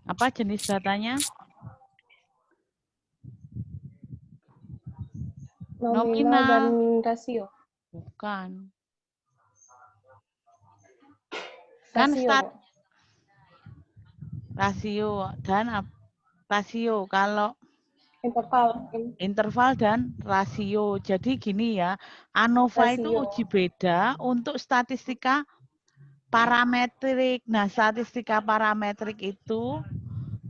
Apa jenis datanya? Nominal dan rasio. Bukan. Kan Rasio, Bu. rasio dan rasio. Kalau interval dan rasio. Jadi gini ya, ANOVA itu Rasio. uji beda untuk statistika parametrik. Nah, statistika parametrik itu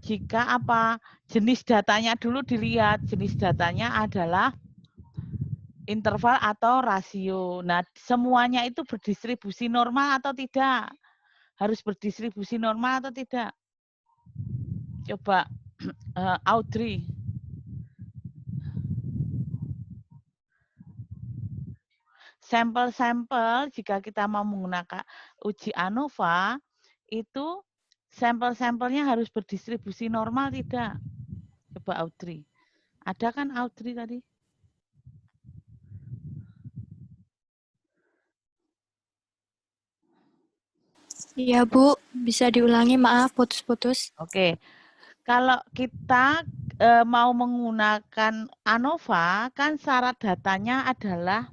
jika apa? Jenis datanya dulu dilihat. Jenis datanya adalah interval atau rasio. Nah, semuanya itu berdistribusi normal atau tidak? Harus berdistribusi normal atau tidak? Coba Audrey. Sampel-sampel jika kita mau menggunakan uji ANOVA itu sampel-sampelnya harus berdistribusi normal tidak? Coba Audrey. Ada kan Audrey tadi? Iya, Bu. Bisa diulangi, maaf, putus-putus. Oke. Kalau kita mau menggunakan ANOVA, kan syarat datanya adalah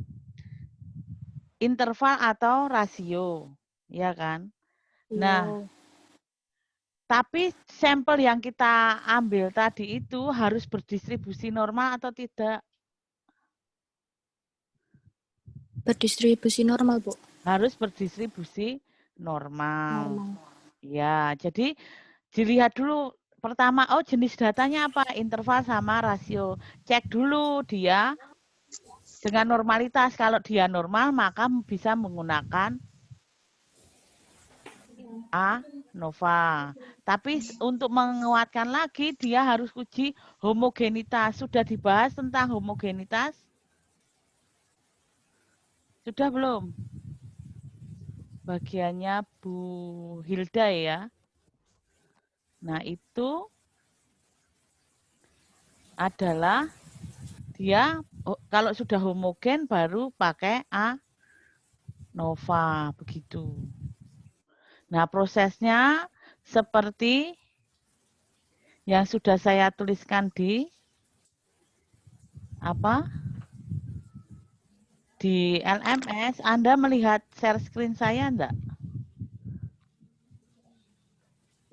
interval atau rasio, ya kan? Nah, tapi sampel yang kita ambil tadi itu harus berdistribusi normal atau tidak? Berdistribusi normal, Bu. Harus berdistribusi normal. Ya, jadi dilihat dulu pertama, oh jenis datanya apa? Interval sama rasio. Cek dulu dia dengan normalitas. Kalau dia normal, maka bisa menggunakan ANOVA. Tapi untuk menguatkan lagi, dia harus uji homogenitas. Sudah dibahas tentang homogenitas? Sudah belum? Bagiannya Bu Hilda ya. Nah, itu adalah dia kalau sudah homogen baru pakai ANOVA begitu. Nah, prosesnya seperti yang sudah saya tuliskan di apa? Di LMS. Anda melihat share screen saya enggak?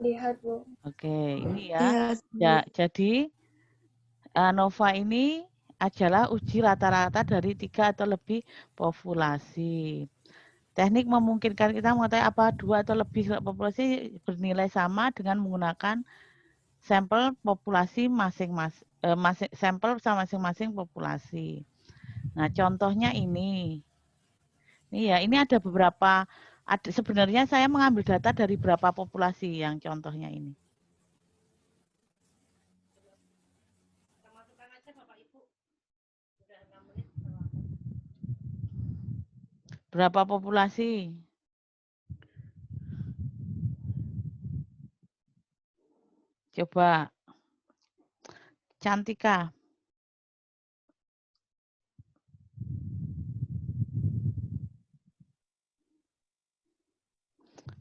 Lihat, Bu. Oke, ini ya. Iya, Jadi ANOVA ini adalah uji rata-rata dari 3 atau lebih populasi. Teknik memungkinkan kita mengetahui apa 2 atau lebih populasi bernilai sama dengan menggunakan sampel populasi masing-masing, sampel sama masing-masing populasi. Nah, contohnya ini. Iya, ini ada beberapa. Sebenarnya saya mengambil data dari berapa populasi yang contohnya ini. Berapa populasi? Coba. Cantika.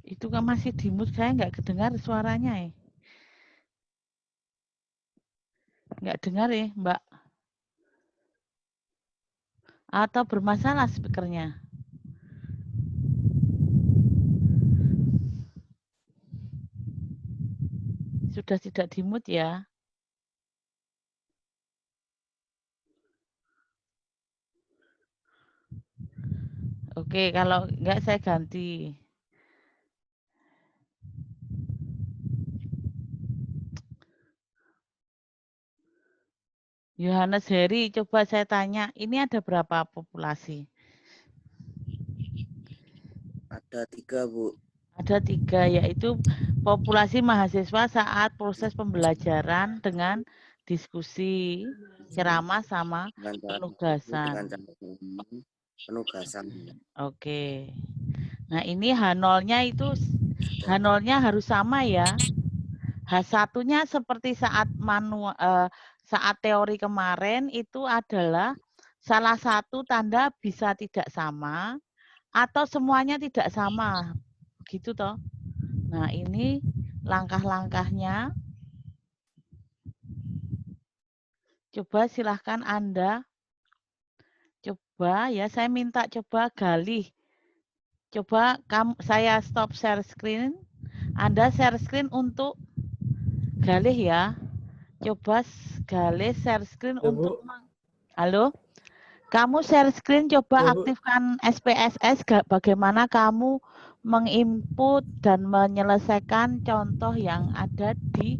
Itu kan masih di mute, saya nggak kedengar suaranya ya. Nggak dengar ya, Mbak. Atau bermasalah speakernya. Sudah tidak di mute ya. Oke, kalau enggak saya ganti. Yohanes Heri, coba saya tanya, ini ada berapa populasi? Ada 3, Bu. Ada 3, yaitu populasi mahasiswa saat proses pembelajaran dengan diskusi, ceramah, sama penugasan. Penugasan. Oke. Nah, ini H0-nya itu, H0-nya harus sama ya. H1-nya seperti saat saat teori kemarin itu adalah salah satu tanda bisa tidak sama atau semuanya tidak sama. Begitu toh. Nah, ini langkah-langkahnya. Coba silahkan Anda coba ya, saya minta coba gali. Coba saya stop share screen. Anda share screen untuk galih ya. Coba galih share screen Ya, untuk Bu. Halo? Kamu share screen coba Ya, Bu. aktifkan SPSS bagaimana kamu menginput dan menyelesaikan contoh yang ada di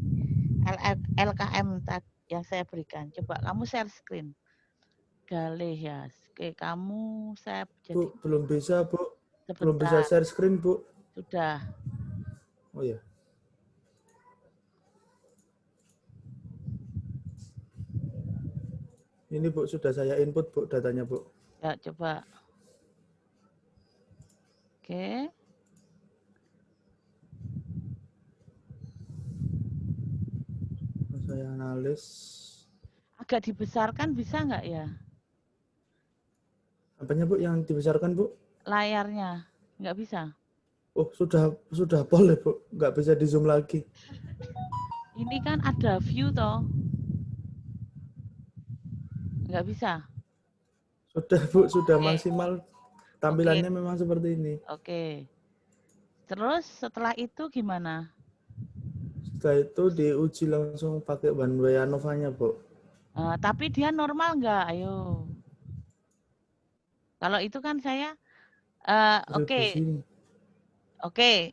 LKM yang saya berikan. Coba kamu share screen. Galih ya. Oke, kamu saya jadi Bu, belum bisa, Bu. Belum bisa sebentar. share screen, Bu. Sudah. Oh ya. Ini, Bu, sudah saya input, Bu, datanya, Bu. Ya, coba. Oke. Saya analis. Agak dibesarkan bisa nggak ya? Apanya, Bu, yang dibesarkan, Bu? Layarnya. Nggak bisa? Oh, sudah boleh, Bu. Nggak bisa di zoom lagi. Ini kan ada view toh. Nggak bisa? Sudah, Bu, sudah Oke. maksimal. Tampilannya memang seperti ini. Oke. Terus setelah itu gimana? Setelah itu diuji langsung pakai one way ANOVA-nya, Bu. Tapi dia normal nggak? Ayo. Kalau itu kan saya, oke.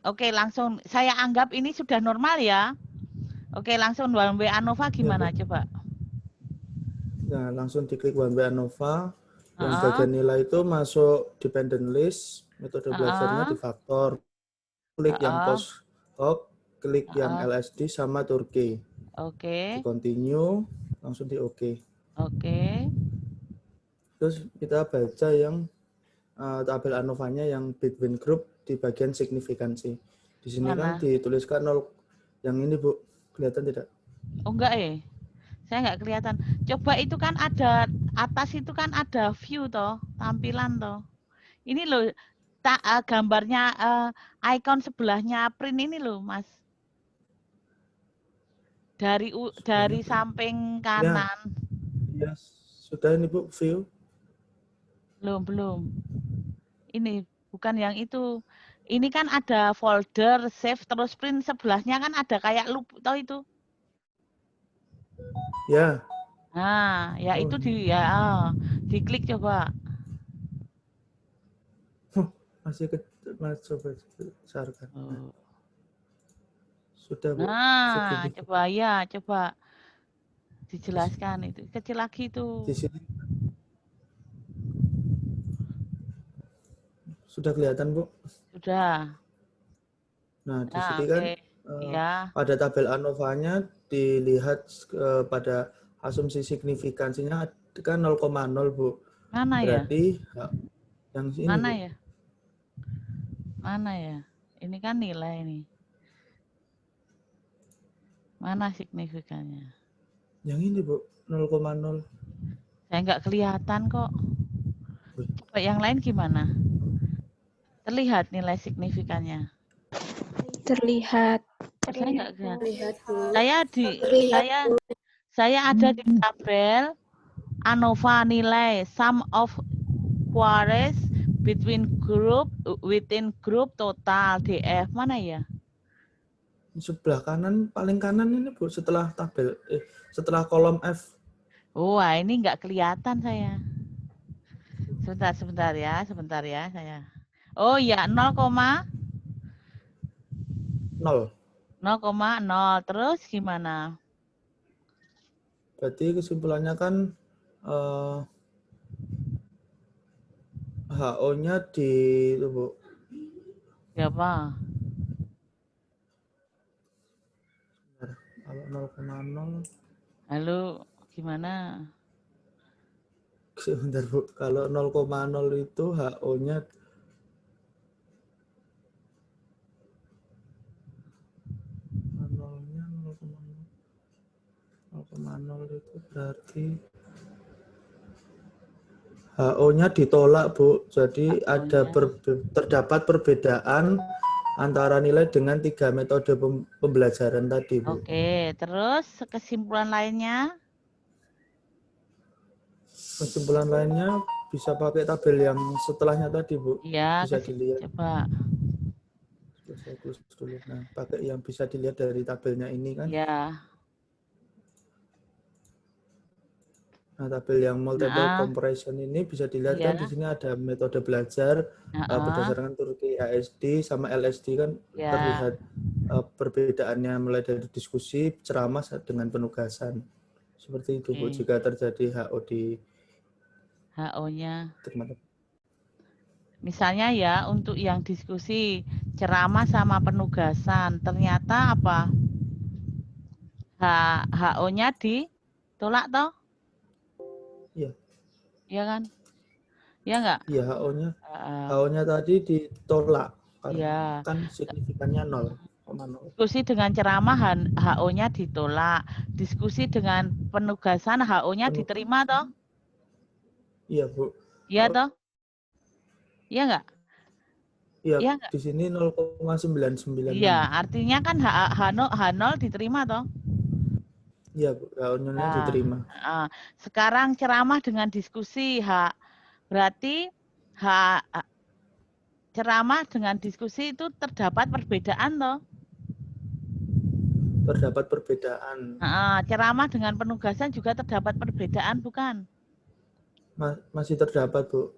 Oke, langsung saya anggap ini sudah normal ya. Oke, langsung one way ANOVA gimana? Ya, coba? Nah, langsung diklik one way ANOVA. Yang bagian nilai itu masuk dependent list, metode belajarnya di faktor. Klik yang post hoc, klik yang LSD sama Turkey. Oke. Di continue, langsung di OK. Oke. Terus kita baca yang tabel ANOVA-nya yang between group di bagian signifikansi. Di sini kan dituliskan 0. Yang ini, Bu, kelihatan tidak? Oh, enggak saya nggak kelihatan. Coba itu kan ada, atas itu kan ada view toh, tampilan toh. Ini loh, gambarnya icon sebelahnya print ini loh, Mas. Dari samping kanan. Ya, sudah ini, Bu, view. Belum. Ini bukan yang itu. Ini kan ada folder, save, terus print sebelahnya kan ada kayak loop toh itu. Ya. Nah, ya itu diklik coba. Masih coba besarkan. Sudah, Bu. Nah, coba dijelaskan itu. Kecil lagi itu. Di sini. Sudah kelihatan, Bu? Sudah. Nah, di sini kan pada tabel ANOVA-nya dilihat pada asumsi signifikansinya kan 0,0, Bu. Mana Berarti yang ini, mana Bu. ya? Mana ya? Ini kan nilai ini. Mana signifikannya? Yang ini, Bu, 0,0. Saya nggak kelihatan kok. Coba yang lain gimana? Terlihat nilai signifikannya? Terlihat. Saya nggak kelihatan. Saya ada di tabel ANOVA nilai sum of queries between group, within group, total, DF. Mana ya? Sebelah kanan, paling kanan ini, Bu, setelah tabel, setelah kolom F. Wah, ini nggak kelihatan saya. Sebentar ya saya. Oh ya, 0,0. Terus gimana? Berarti kesimpulannya kan HO-nya di itu, Bu. Ya, Pak. Kalau 0,0. Halo, gimana? Sebentar, Bu. Kalau 0,0 itu HO-nya 0,0 itu berarti HO-nya ditolak, Bu. Jadi terdapat perbedaan antara nilai dengan 3 metode pembelajaran tadi, Bu. Oke, terus kesimpulan lainnya? Kesimpulan lainnya bisa pakai tabel yang setelahnya tadi, Bu. Iya, Bisa dilihat. coba. Saya tulis dulu. Nah, pakai yang bisa dilihat dari tabelnya ini kan. Ya. Nah, tabel yang multiple Nah, comparison ini bisa dilihat iya. kan di sini ada metode belajar berdasarkan Turki ASD sama LSD kan Ya. terlihat perbedaannya mulai dari diskusi, ceramah dengan penugasan. Seperti itu, Bu, jika terjadi HO di HO-nya. teman-teman. Misalnya ya, untuk yang diskusi, ceramah sama penugasan, ternyata apa? HO-nya ditolak toh? Iya. Iya kan? Iya enggak? Iya, HO-nya tadi ditolak karena ya. kan signifikannya 0,0. Diskusi dengan ceramah HO-nya ditolak. Diskusi dengan penugasan HO-nya diterima toh? Iya, Bu. Iya toh? Iya enggak? Iya, Iya enggak? di sini 0,996. Iya, artinya kan H0 diterima toh? Iya, Bu. HO-nya diterima. Sekarang ceramah dengan diskusi berarti ceramah dengan diskusi itu terdapat perbedaan toh? Terdapat perbedaan. Ceramah dengan penugasan juga terdapat perbedaan, bukan? Masih terdapat, Bu.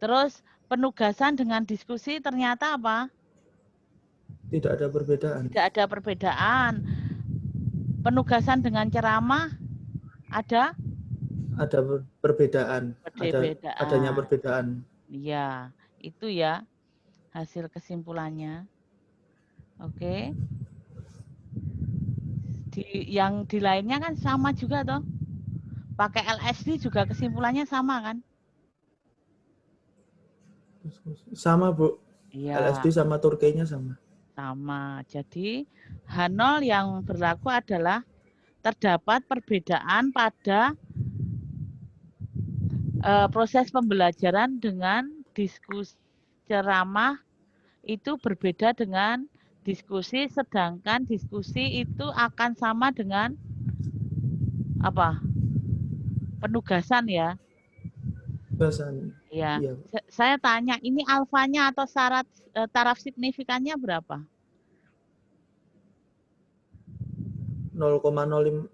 Terus penugasan dengan diskusi ternyata apa? Tidak ada perbedaan. Tidak ada perbedaan. Penugasan dengan ceramah ada? Ada perbedaan. Adanya perbedaan. Iya, itu ya hasil kesimpulannya. Oke. Yang di lainnya kan sama juga toh? Pakai LSD juga kesimpulannya sama kan? Sama, Bu. Iya. LSD sama Turkinya sama. Sama. Jadi H0 yang berlaku adalah terdapat perbedaan pada proses pembelajaran dengan diskusi ceramah itu berbeda dengan diskusi, sedangkan diskusi itu akan sama dengan apa? Penugasan ya. Penugasan. Ya. Iya. Saya tanya, ini alfanya atau taraf signifikannya berapa? 0,05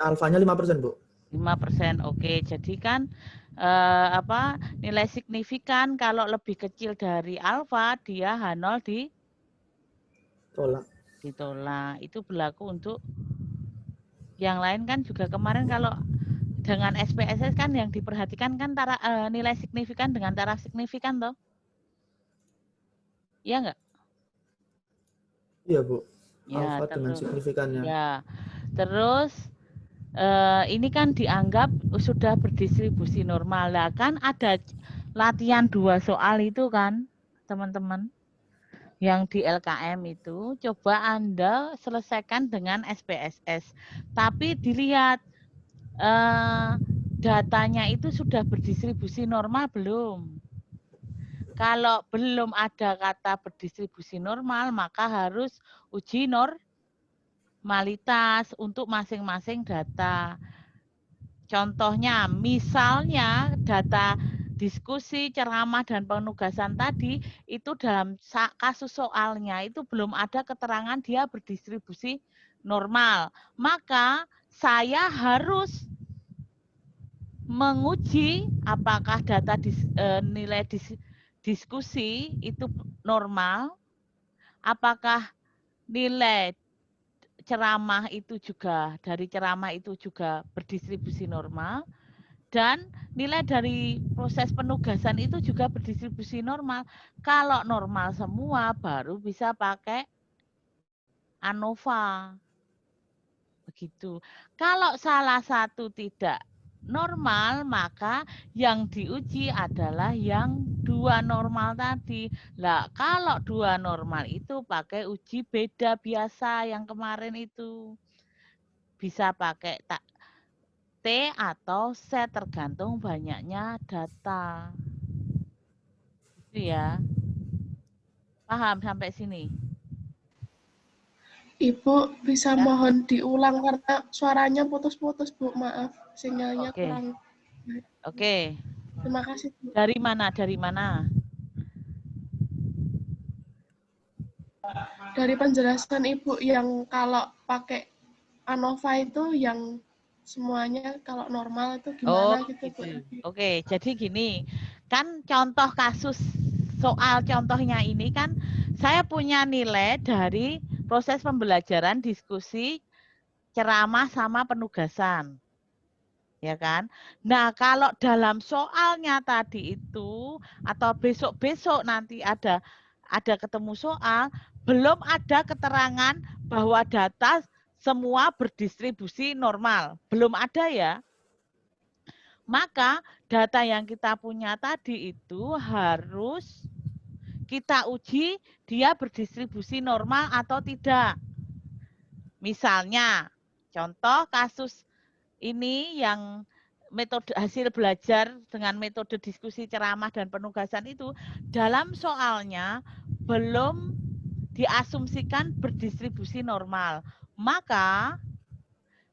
alfanya 5%, Bu. 5%. Oke, jadi kan nilai signifikan kalau lebih kecil dari alfa dia H0 ditolak. Itu berlaku untuk yang lain kan juga kemarin kalau dengan SPSS kan yang diperhatikan kan nilai signifikan dengan taraf signifikan toh? Iya enggak? Iya, Bu. Ya, alfa dengan signifikannya. Ya. Terus ini kan dianggap sudah berdistribusi normal. Lah kan ada latihan 2 soal itu kan, teman-teman. Yang di LKM itu coba Anda selesaikan dengan SPSS. Tapi dilihat datanya itu sudah berdistribusi normal belum? Kalau belum ada kata berdistribusi normal, maka harus uji normalitas untuk masing-masing data. Contohnya, misalnya data diskusi, ceramah, dan penugasan tadi, itu dalam kasus soalnya itu belum ada keterangan dia berdistribusi normal. Maka saya harus menguji apakah data nilai diskusi itu normal, apakah nilai ceramah itu juga, dari ceramah itu juga berdistribusi normal, dan nilai dari proses penugasan itu juga berdistribusi normal. Kalau normal semua baru bisa pakai ANOVA. Begitu. Kalau salah satu tidak normal, maka yang diuji adalah yang 2 normal tadi. Lah, kalau 2 normal itu pakai uji beda biasa yang kemarin itu. Bisa pakai T atau set tergantung banyaknya data. Itu ya. Paham sampai sini? Ibu bisa Ya. mohon diulang karena suaranya putus-putus, Bu. Maaf, sinyalnya Oke. kurang. Oke. Terima kasih, Bu. Dari mana? Dari mana? Dari penjelasan Ibu yang kalau pakai ANOVA itu yang semuanya kalau normal itu Oh, gimana gitu, Bu. gitu. Oke, jadi gini. Kan contoh kasus soal contohnya ini kan saya punya nilai dari proses pembelajaran, diskusi, ceramah sama penugasan. Ya kan? Nah, kalau dalam soalnya tadi itu atau besok-besok nanti ada ketemu soal, belum ada keterangan bahwa data semua berdistribusi normal. Belum ada ya. Maka data yang kita punya tadi itu harus kita uji dia berdistribusi normal atau tidak. Misalnya, contoh kasus ini yang metode hasil belajar dengan metode diskusi, ceramah, dan penugasan itu dalam soalnya belum diasumsikan berdistribusi normal. Maka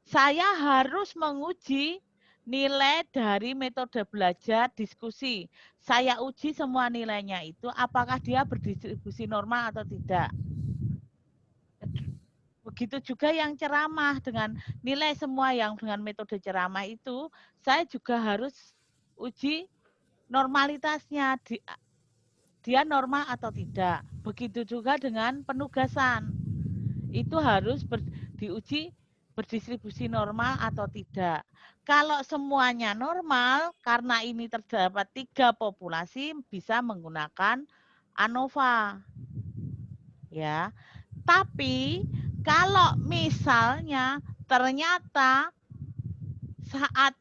saya harus menguji nilai dari metode belajar diskusi. Saya uji semua nilainya itu apakah dia berdistribusi normal atau tidak. Begitu juga yang ceramah dengan nilai semua yang dengan metode ceramah itu, saya juga harus uji normalitasnya, dia normal atau tidak. Begitu juga dengan penugasan, itu harus diuji berdistribusi normal atau tidak. Kalau semuanya normal, karena ini terdapat 3 populasi, bisa menggunakan ANOVA. Ya, tapi kalau misalnya ternyata saat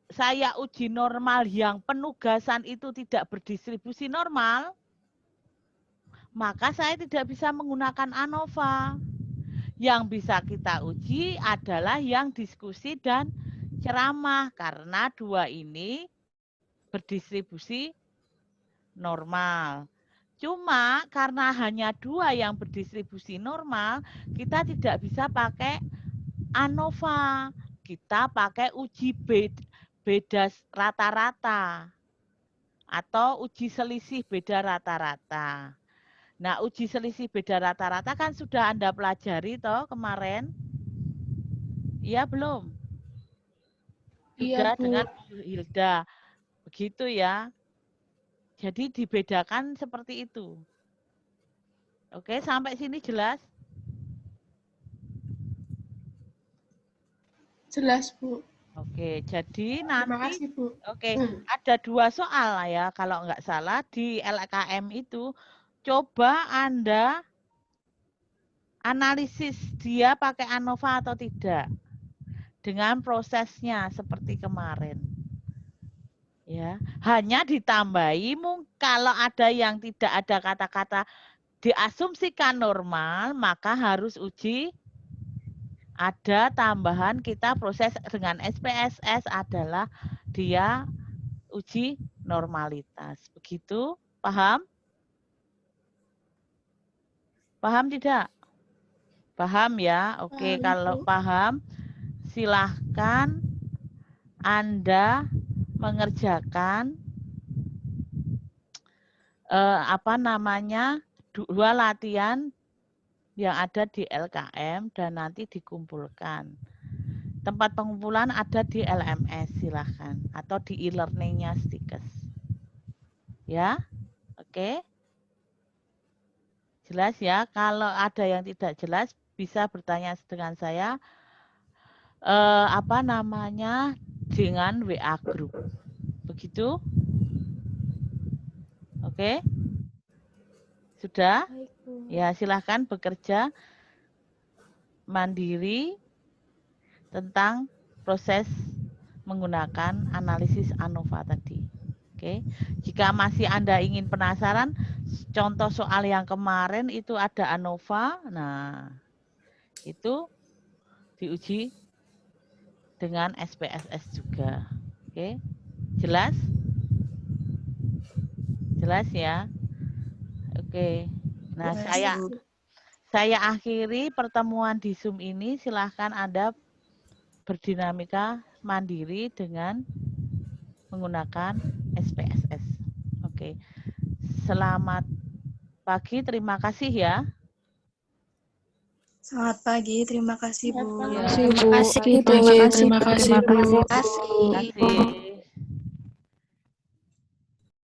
saya uji normal yang penugasan itu tidak berdistribusi normal, maka saya tidak bisa menggunakan ANOVA. Yang bisa kita uji adalah yang diskusi dan ceramah, karena 2 ini berdistribusi normal. Cuma karena hanya 2 yang berdistribusi normal, kita tidak bisa pakai ANOVA. Kita pakai uji beda rata-rata atau uji selisih beda rata-rata. Nah, uji selisih beda rata-rata kan sudah Anda pelajari toh kemarin? Iya belum? Sudah Iya, Bu. dengan Hilda. Begitu ya. Jadi dibedakan seperti itu. Oke, sampai sini jelas? Jelas, Bu. Oke, jadi Terima nanti kasih, Bu. ada 2 soal lah ya kalau nggak salah di LKM itu. Coba Anda analisis dia pakai ANOVA atau tidak. Dengan prosesnya seperti kemarin. Ya, hanya ditambahi kalau ada yang tidak ada kata-kata diasumsikan normal, maka harus uji ada tambahan kita proses dengan SPSS adalah dia uji normalitas. Begitu? Paham? Paham tidak? Paham ya? Oke, kalau paham silahkan Anda mengerjakan 2 latihan yang ada di LKM dan nanti dikumpulkan. Tempat pengumpulan ada di LMS, silahkan. Atau di e-learning-nya Stikes. Ya, oke. Jelas ya, kalau ada yang tidak jelas bisa bertanya dengan saya dengan WA group. Begitu? Oke? Sudah? Baik, Bu. Ya, silahkan bekerja mandiri tentang proses menggunakan analisis ANOVA tadi. Oke. Jika masih Anda ingin penasaran, contoh soal yang kemarin itu ada ANOVA. Nah, itu diuji dengan SPSS juga. Oke. Jelas? Jelas ya? Oke. Nah, Baik. saya akhiri pertemuan di Zoom ini. Silahkan Anda berdinamika mandiri dengan menggunakan SPSS. Oke. Selamat pagi, terima kasih ya. Selamat pagi, terima kasih Bu. Selamat pagi. Terima kasih, Bu. Terima kasih, Bu. Terima kasih, Terima Bu. kasih, Bu. Terima kasih.